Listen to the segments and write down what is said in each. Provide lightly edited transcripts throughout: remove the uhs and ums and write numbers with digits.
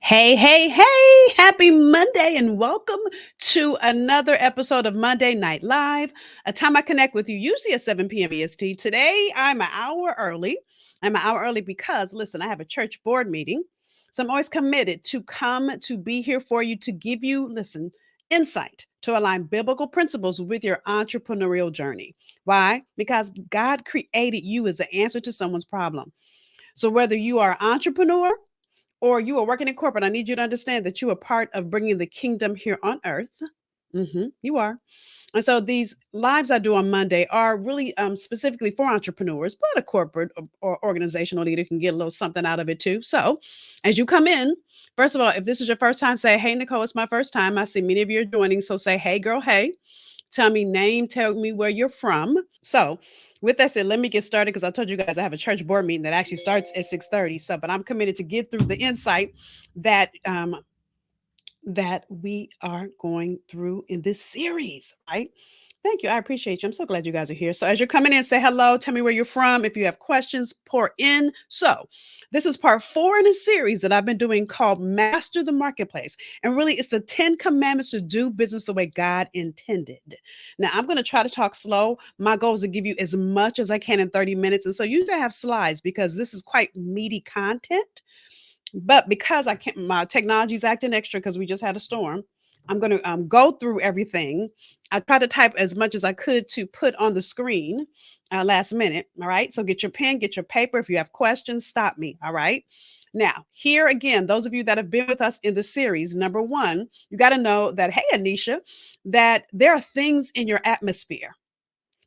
Hey, hey, hey, happy Monday and welcome to another episode of Monday Night Live, a time I connect with you, usually at 7 p.m. EST. Today, I'm an hour early. I'm an hour early because, listen, I have a church board meeting. So I'm always committed to come to be here for you to give you, listen, insight to align biblical principles with your entrepreneurial journey. Why? Because God created you as the answer to someone's problem. So whether you are an entrepreneur, or you are working in corporate, I need you to understand that you are part of bringing the kingdom here on earth. You are. And so these lives I do on Monday are really specifically for entrepreneurs, but a corporate or organizational leader can get a little something out of it too. So as you come in, first of all, if this is your first time, say, hey, Nicole, it's my first time. I see many of you are joining. So say, hey, girl, hey. Tell me name, tell me where you're from. So, with that said, let me get started because I told you guys I have a church board meeting that actually starts at 6:30. So, but I'm committed to get through the insight that that we are going through in this series, right? Thank you. I appreciate you. I'm so glad you guys are here. So, as you're coming in, say hello. Tell me where you're from. If you have questions, pour in. So, this is part 4 in a series that I've been doing called Master the Marketplace. And really, it's the 10 commandments to do business the way God intended. Now, I'm going to try to talk slow. My goal is to give you as much as I can in 30 minutes. And so, usually I have slides because this is quite meaty content. But because I can't, my technology's acting extra because we just had a storm. I'm going to go through everything. I tried to type as much as I could to put on the screen last minute. All right. So get your pen, get your paper. If you have questions, stop me. All right. Now, here again, those of you that have been with us in the series, number one, you got to know that, hey, Anisha, that there are things in your atmosphere.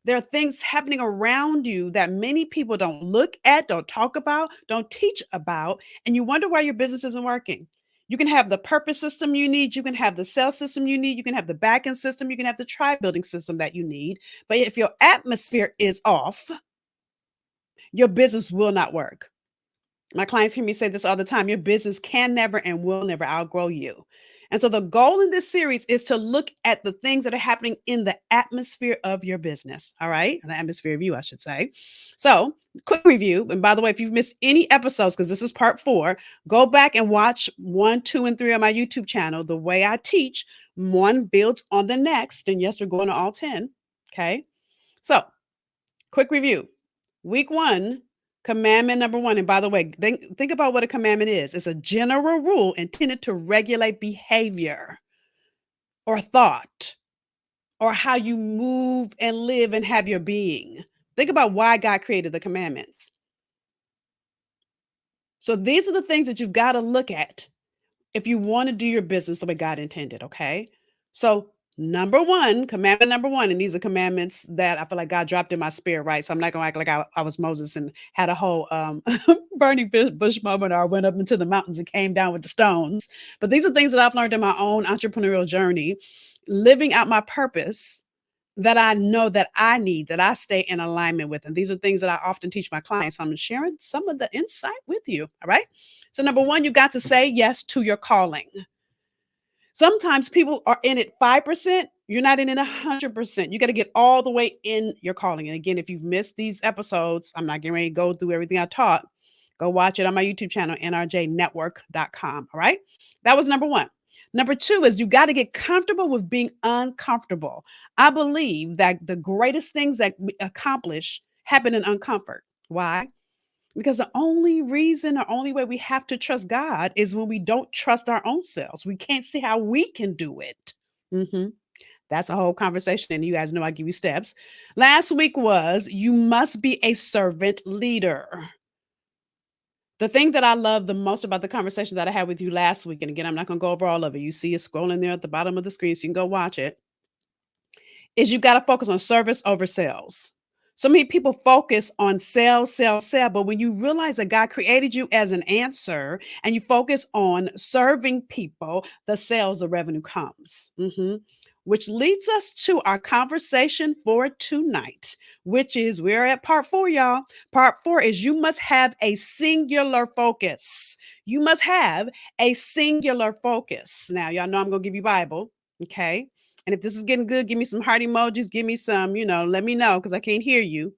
There are things happening around you that many people don't look at, don't talk about, don't teach about, and you wonder why your business isn't working. You can have the purpose system you need, you can have the sales system you need, you can have the back end system, you can have the tribe building system that you need. But if your atmosphere is off, your business will not work. My clients hear me say this all the time. Your business can never and will never outgrow you. And so the goal in this series is to look at the things that are happening in the atmosphere of your business. All right. The atmosphere of you, I should say. So, quick review. And by the way, if you've missed any episodes, because this is part 4, go back and watch 1, 2, and 3 on my YouTube channel. The way I teach, one builds on the next. And yes, we're going to all 10. Okay. So, quick review. Week 1, commandment number 1. And by the way, think about what a commandment is. It's a general rule intended to regulate behavior or thought or how you move and live and have your being. Think about why God created the commandments. So these are the things that you've got to look at if you want to do your business the way God intended, okay? So, number 1, commandment number 1, and these are commandments that I feel like God dropped in my spirit, right? So I'm not gonna act like I was Moses and had a whole burning bush moment, or I went up into the mountains and came down with the stones. But these are things that I've learned in my own entrepreneurial journey, living out my purpose that I know that I need, that I stay in alignment with. And these are things that I often teach my clients. So I'm sharing some of the insight with you. All right. So, number 1, you got to say yes to your calling. Sometimes people are in it 5%, you're not in it 100%. You got to get all the way in your calling. And again, if you've missed these episodes, I'm not getting ready to go through everything I taught. Go watch it on my YouTube channel, nrjnetwork.com. All right. That was number 1. Number 2 is you got to get comfortable with being uncomfortable. I believe that the greatest things that we accomplish happen in uncomfort. Why? Because the only reason or only way we have to trust God is when we don't trust our own selves. We can't see how we can do it. Mhm. That's a whole conversation, and you guys know I give you steps. Last week was you must be a servant leader. The thing that I love the most about the conversation that I had with you last week, and again, I'm not going to go over all of it. You see it scrolling there at the bottom of the screen, so you can go watch it, is you got to focus on service over sales. So many people focus on sell, sell, sell, but when you realize that God created you as an answer and you focus on serving people, the sales, the revenue comes. Which leads us to our conversation for tonight, which is we're at part 4, y'all. Part 4 is you must have a singular focus. You must have a singular focus. Now, y'all know I'm going to give you Bible, okay? And if this is getting good, give me some heart emojis. Give me some, let me know because I can't hear you,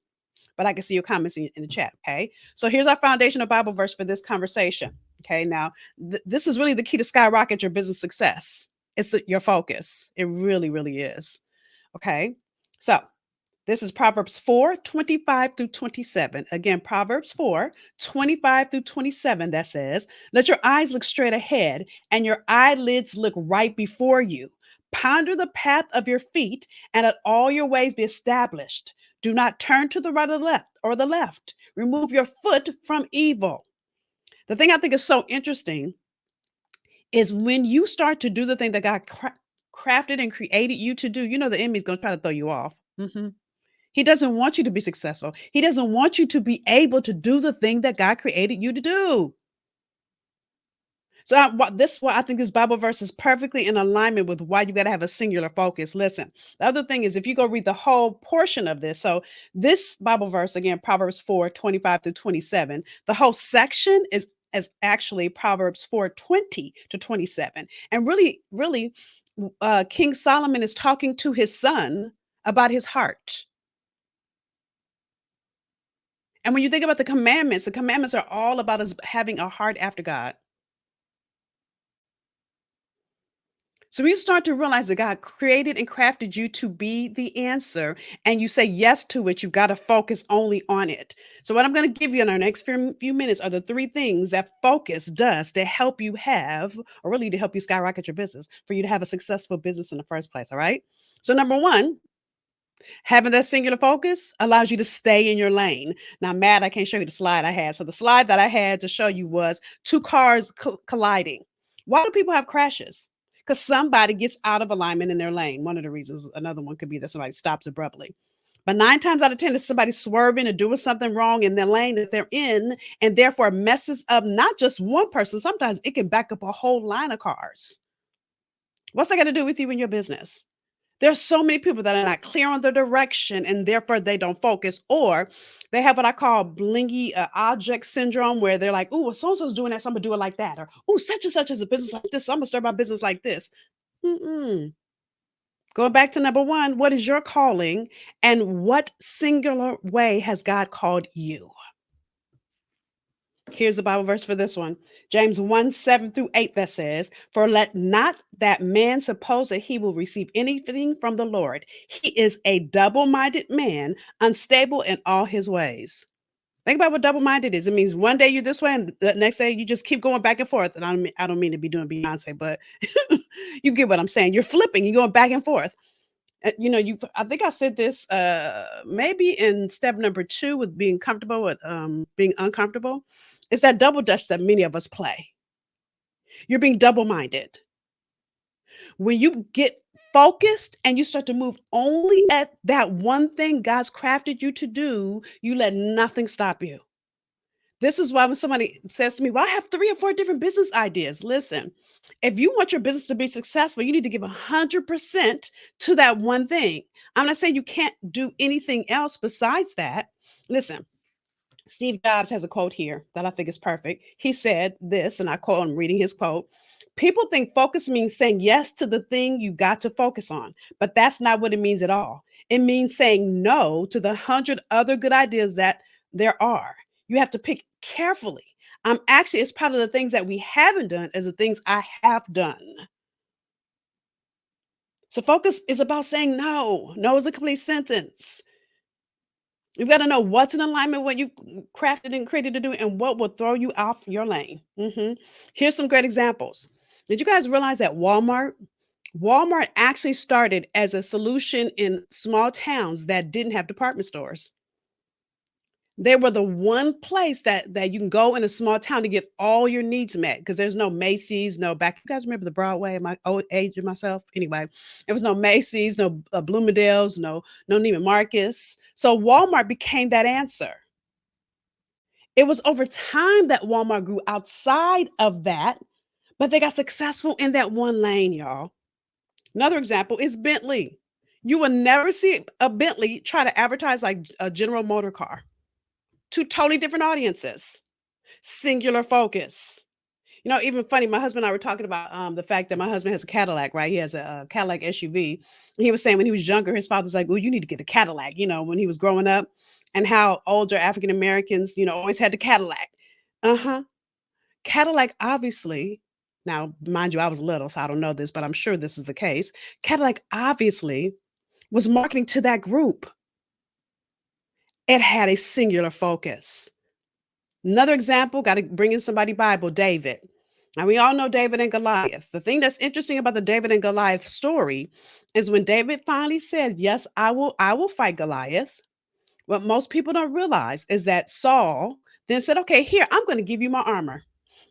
but I can see your comments in the chat. Okay. So here's our foundational Bible verse for this conversation. Okay. Now, this is really the key to skyrocket your business success. It's your focus. It really, really is. Okay. So, this is Proverbs 4:25 through 27. Again, Proverbs 4:25 through 27 that says, "Let your eyes look straight ahead and your eyelids look right before you. Ponder the path of your feet and let all your ways be established. Do not turn to the right or the left. Remove your foot from evil." The thing I think is so interesting is when you start to do the thing that God crafted and created you to do, the enemy's going to try to throw you off. He doesn't want you to be successful. He doesn't want you to be able to do the thing that God created you to do. So why I think this Bible verse is perfectly in alignment with why you got to have a singular focus. Listen, the other thing is if you go read the whole portion of this, so this Bible verse again, Proverbs 4:25 to 27, the whole section is actually Proverbs 4:20 to 27, and really, King Solomon is talking to his son about his heart. And when you think about the commandments are all about us having a heart after God. So you start to realize that God created and crafted you to be the answer, and you say yes to it. You've got to focus only on it. So, what I'm going to give you in our next few minutes are the three things that focus does to help you have, or really to help you skyrocket your business, for you to have a successful business in the first place. All right. So, number one, having that singular focus allows you to stay in your lane. Now, Matt, I can't show you the slide I had. So the slide that I had to show you was two cars colliding. Why do people have crashes? Because somebody gets out of alignment in their lane. One of the reasons, another one could be that somebody stops abruptly. But nine times out of 10, is somebody swerving or doing something wrong in the lane that they're in, and therefore messes up not just one person. Sometimes it can back up a whole line of cars. What's that got to do with you and your business? There's so many people that are not clear on the direction and therefore they don't focus, or they have what I call blingy object syndrome, where they're like, "Oh, well, so and so's doing that, so I'm gonna do it like that," or "Oh, such and such is a business like this, so I'm gonna start my business like this." Mm-mm. Going back to number one, what is your calling and what singular way has God called you? Here's the Bible verse for this one. James 1:7 through 8 that says, "For let not that man suppose that he will receive anything from the Lord. He is a double-minded man, unstable in all his ways." Think about what double-minded is. It means one day you're this way and the next day you just keep going back and forth. And I don't mean to be doing Beyonce, but you get what I'm saying. You're flipping, you're going back and forth. You I think I said this maybe in step number 2 with being comfortable with being uncomfortable. It's that double dutch that many of us play. You're being double-minded. When you get focused and you start to move only at that one thing God's crafted you to do, you let nothing stop you. This is why when somebody says to me, "Well, I have 3 or 4 different business ideas." Listen, if you want your business to be successful, you need to give 100% to that one thing. I'm not saying you can't do anything else besides that. Listen, Steve Jobs has a quote here that I think is perfect. He said this, and I quote, I'm reading his quote: "People think focus means saying yes to the thing you got to focus on, but that's not what it means at all. It means saying no to the 100 other good ideas that there are. You have to pick carefully. Actually, it's part of the things that we haven't done as the things I have done." So focus is about saying no. No is a complete sentence. You've got to know what's in alignment, what you've crafted and created to do, and what will throw you off your lane. Here's some great examples. Did you guys realize that Walmart actually started as a solution in small towns that didn't have department stores? They were the one place that you can go in a small town to get all your needs met because there's no Macy's, no back. You guys remember the Broadway? My old age of myself. Anyway, there was no Macy's, no Bloomingdale's, no Neiman Marcus. So Walmart became that answer. It was over time that Walmart grew outside of that, but they got successful in that one lane, y'all. Another example is Bentley. You will never see a Bentley try to advertise like a General Motor car. Two totally different audiences, singular focus. Even funny, my husband and I were talking about the fact that my husband has a Cadillac, right? He has a Cadillac SUV. And he was saying when he was younger, his father's like, "Oh, you need to get a Cadillac," when he was growing up, and how older African Americans, always had the Cadillac. Uh huh. Cadillac obviously, now mind you, I was little, so I don't know this, but I'm sure this is the case. Cadillac obviously was marketing to that group. It had a singular focus. Another example, got to bring in somebody Bible, David. Now we all know David and Goliath. The thing that's interesting about the David and Goliath story is when David finally said, "Yes, I will fight Goliath." What most people don't realize is that Saul then said, "Okay, here, I'm going to give you my armor.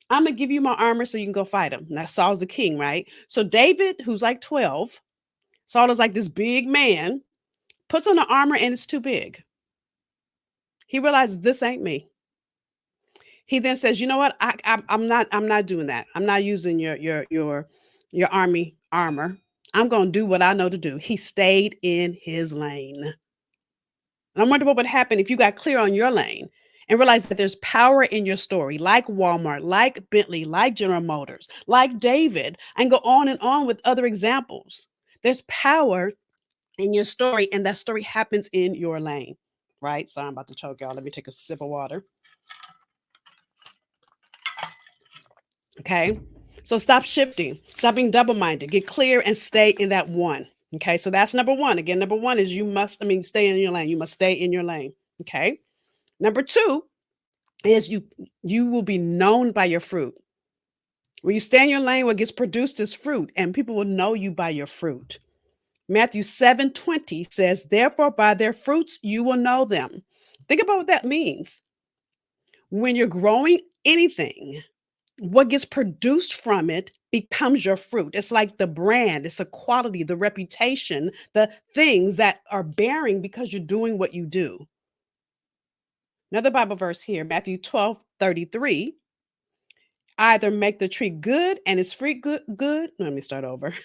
I'm going to give you my armor so you can go fight him." Now Saul's the king, right? So David, who's like 12, Saul is like this big man, puts on the armor and it's too big. He realizes this ain't me. He then says, "You know what? I'm not doing that. I'm not using your army armor. I'm going to do what I know to do." He stayed in his lane. And I wonder what would happen if you got clear on your lane and realized that there's power in your story, like Walmart, like Bentley, like General Motors, like David, and go on with other examples. There's power in your story, and that story happens in your lane, right? So I'm about to choke y'all. Let me take a sip of water. Okay. So stop shifting, stop being double minded, get clear and stay in that one. Okay. So that's number one. Again, number one is you must, stay in your lane. You must stay in your lane. Okay. Number two is you will be known by your fruit. When you stay in your lane, what gets produced is fruit, and people will know you by your fruit. Matthew 7:20 says, "Therefore, by their fruits you will know them." Think about what that means. When you're growing anything, what gets produced from it becomes your fruit. It's like the brand, it's the quality, the reputation, the things that are bearing because you're doing what you do. Another Bible verse here, Matthew 12:33. Either make the tree good and its fruit good. Let me start over.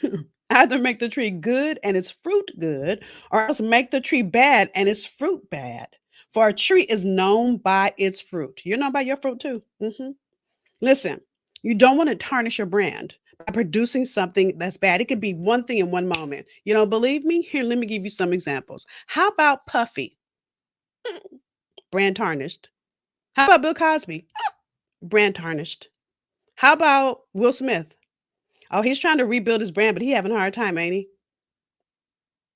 Either make the tree good and its fruit good, or else make the tree bad and its fruit bad. For a tree is known by its fruit. You're known by your fruit too. Listen, you don't want to tarnish your brand by producing something that's bad. It could be one thing in one moment. You don't believe me? Here, let me give you some examples. How about Puffy? Brand tarnished. How about Bill Cosby? Brand tarnished. How about Will Smith? Oh, he's trying to rebuild his brand, but he having a hard time, ain't he?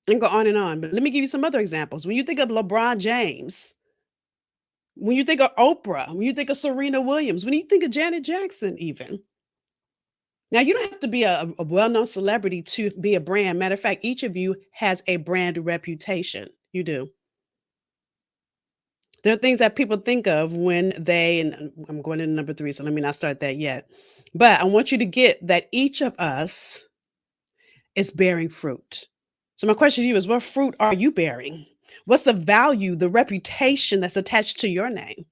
And go on and on. But let me give you some other examples. When you think of LeBron James, when you think of Oprah, when you think of Serena Williams, when you think of Janet Jackson, even. Now, you don't have to be a well-known celebrity to be a brand. Matter of fact, each of you has a brand reputation. You do. There are things that people think of when they, and I'm going into number three, so let me not start that yet. But I want you to get that each of us is bearing fruit. So my question to you is, what fruit are you bearing? What's the value, the reputation that's attached to your name?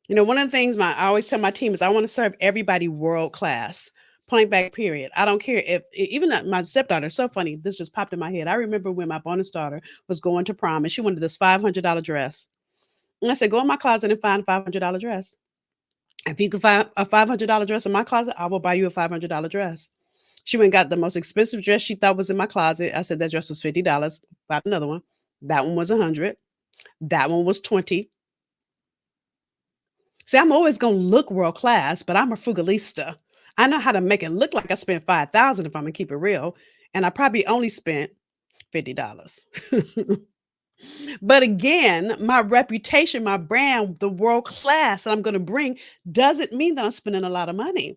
One of the things I always tell my team is I want to serve everybody world class. Point back, period. I don't care if even my stepdaughter. So funny. This just popped in my head. I remember when my bonus daughter was going to prom and she wanted this $500 dress. And I said, go in my closet and find a $500 dress. If you can find a $500 dress in my closet, I will buy you a $500 dress. She went and got the most expensive dress she thought was in my closet. I said that dress was $50. Bought another one. That one was 100. That one was 20. See, I'm always gonna look world class, but I'm a frugalista. I know how to make it look like I spent 5,000 if I'm gonna keep it real, and I probably only spent $50. But again, my reputation, my brand, the world class that I'm gonna bring doesn't mean that I'm spending a lot of money.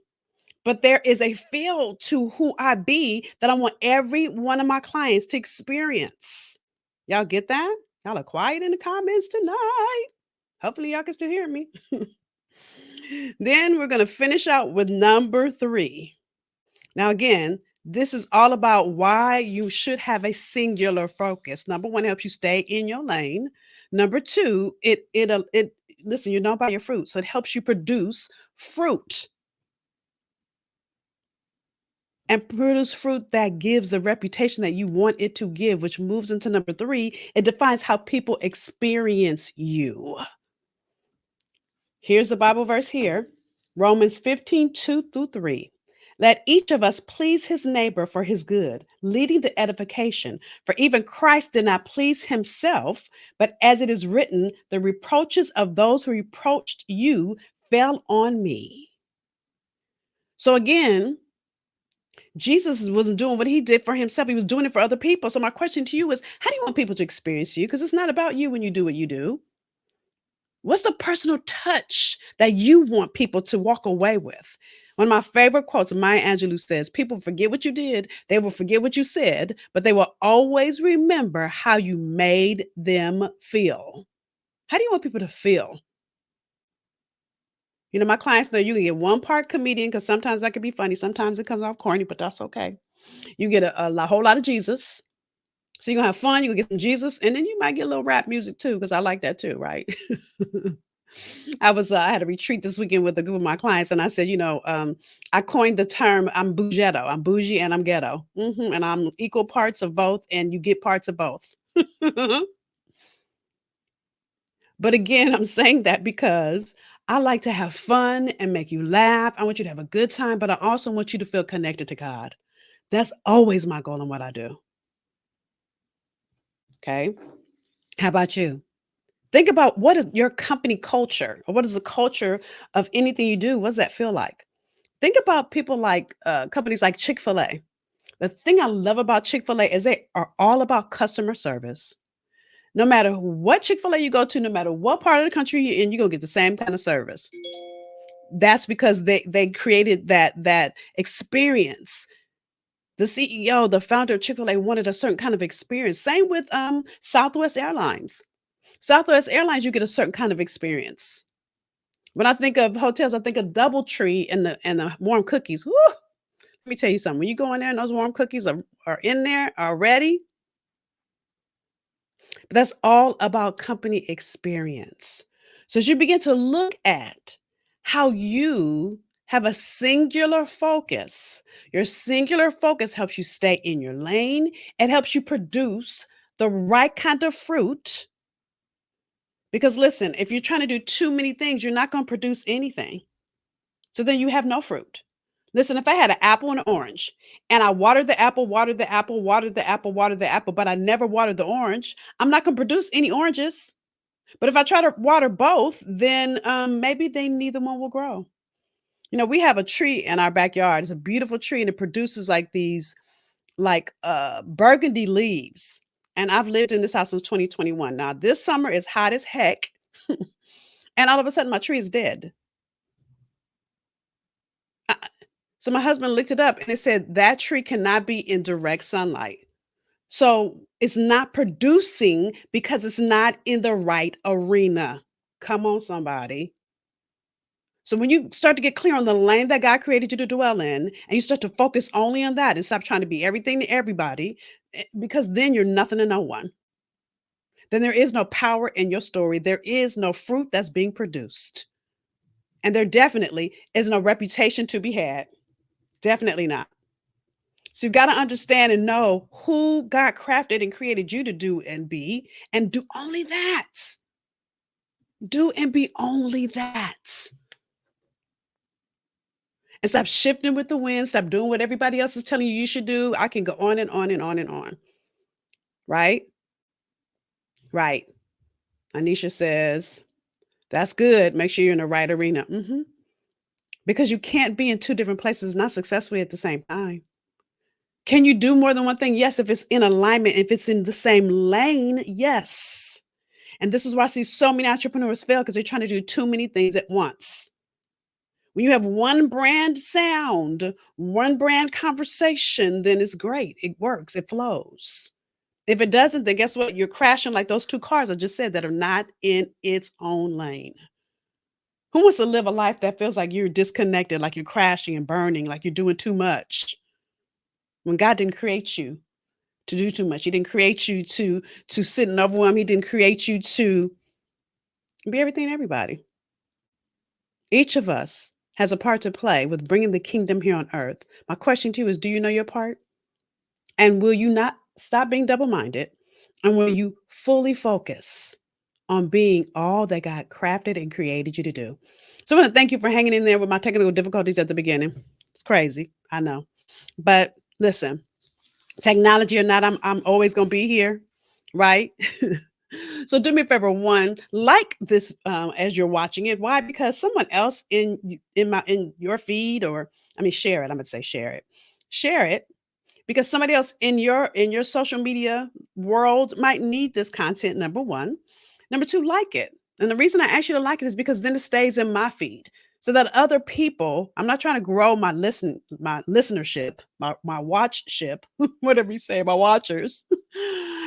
But there is a feel to who I be that I want every one of my clients to experience. Y'all get that? Y'all are quiet in the comments tonight. Hopefully, y'all can still hear me. Then we're going to finish out with number three. Now, again, this is all about why you should have a singular focus. Number one, helps you stay in your lane. Number two, it listen, you know about your fruit, so it helps you produce fruit and produce fruit that gives the reputation that you want it to give, which moves into number three. It defines how people experience you. Here's the Bible verse here, Romans 15:2-3. Let each of us please his neighbor for his good, leading to edification. For even Christ did not please himself, but as it is written, the reproaches of those who reproached you fell on me. So again, Jesus wasn't doing what he did for himself. He was doing it for other people. So my question to you is, how do you want people to experience you? Because it's not about you when you do what you do. What's the personal touch that you want people to walk away with? One of my favorite quotes, Maya Angelou says, people forget what you did, they will forget what you said, but they will always remember how you made them feel. How do you want people to feel? My clients know you can get one part comedian because sometimes that can be funny. Sometimes it comes off corny, but that's okay. You get a whole lot of Jesus. So you're gonna have fun, you can get some Jesus, and then you might get a little rap music too, because I like that too, right? I had a retreat this weekend with a group of my clients, and I said, I coined the term I'm bougetto. I'm bougie and I'm ghetto. And I'm equal parts of both, and you get parts of both. But again, I'm saying that because I like to have fun and make you laugh. I want you to have a good time, but I also want you to feel connected to God. That's always my goal in what I do. Okay. How about you? Think about what is your company culture or what is the culture of anything you do? What does that feel like? Think about people like companies like Chick-fil-A. The thing I love about Chick-fil-A is they are all about customer service. No matter what Chick-fil-A you go to, no matter what part of the country you're in, you're gonna get the same kind of service. That's because they created that experience. The CEO, the founder of Chick-fil-A wanted a certain kind of experience. Same with Southwest Airlines. Southwest Airlines, you get a certain kind of experience. When I think of hotels, I think of DoubleTree and the warm cookies. Woo! Let me tell you something. When you go in there and those warm cookies are in there already, but that's all about company experience. So as you begin to look at how you have a singular focus, your singular focus helps you stay in your lane. It helps you produce the right kind of fruit. Because listen, if you're trying to do too many things, you're not going to produce anything. So then you have no fruit. Listen, if I had an apple and an orange and I watered the apple, watered the apple, watered the apple, watered the apple, but I never watered the orange, I'm not going to produce any oranges. But if I try to water both, then maybe they neither one will grow. We have a tree in our backyard. It's a beautiful tree and it produces like these like burgundy leaves. And I've lived in this house since 2021. Now, this summer is hot as heck. And all of a sudden, my tree is dead. So my husband looked it up and it said that tree cannot be in direct sunlight. So it's not producing because it's not in the right arena. Come on, somebody. So when you start to get clear on the lane that God created you to dwell in, and you start to focus only on that and stop trying to be everything to everybody, because then you're nothing to no one. Then there is no power in your story. There is no fruit that's being produced. And there definitely is no reputation to be had. Definitely not. So you've got to understand and know who God crafted and created you to do and do only that. Do and be only that. And stop shifting with the wind. Stop doing what everybody else is telling you should do. I can go on and on and on and on. Right? Right. Anisha says, that's good. Make sure you're in the right arena. Because you can't be in two different places not successfully at the same time. Can you do more than one thing? Yes, if it's in alignment, if it's in the same lane, yes. And this is why I see so many entrepreneurs fail because they're trying to do too many things at once. When you have one brand sound, one brand conversation, then it's great. It works, it flows. If it doesn't, then guess what? You're crashing like those two cars I just said that are not in its own lane. Who wants to live a life that feels like you're disconnected, like you're crashing and burning, like you're doing too much? When God didn't create you to do too much. He didn't create you to sit and overwhelm. He didn't create you to be everything to everybody. Each of us has a part to play with bringing the kingdom here on earth. My question to you is, do you know your part? And will you not stop being double-minded? And will you fully focus on being all that God crafted and created you to do? So I want to thank you for hanging in there with my technical difficulties at the beginning. It's crazy, I know. But listen, technology or not, I'm always gonna be here, right? So do me a favor, one, like this as you're watching it. Why? Because someone else in your feed, or I mean, share it. I'm gonna say share it because somebody else in your social media world might need this content. Number one, number two, like it. And the reason I ask you to like it is because then it stays in my feed so that other people, I'm not trying to grow my listenership, my watchship, whatever you say, my watchers.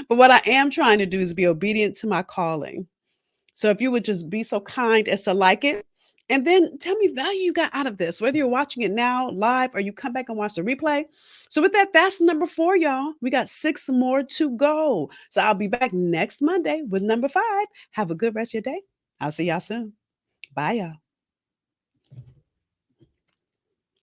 But what I am trying to do is be obedient to my calling. So if you would just be so kind as to like it, and then tell me value you got out of this, whether you're watching it now live or you come back and watch the replay. So with that, that's number 4, y'all. We got 6 more to go. So I'll be back next Monday with number 5. Have a good rest of your day. I'll see y'all soon. Bye, y'all.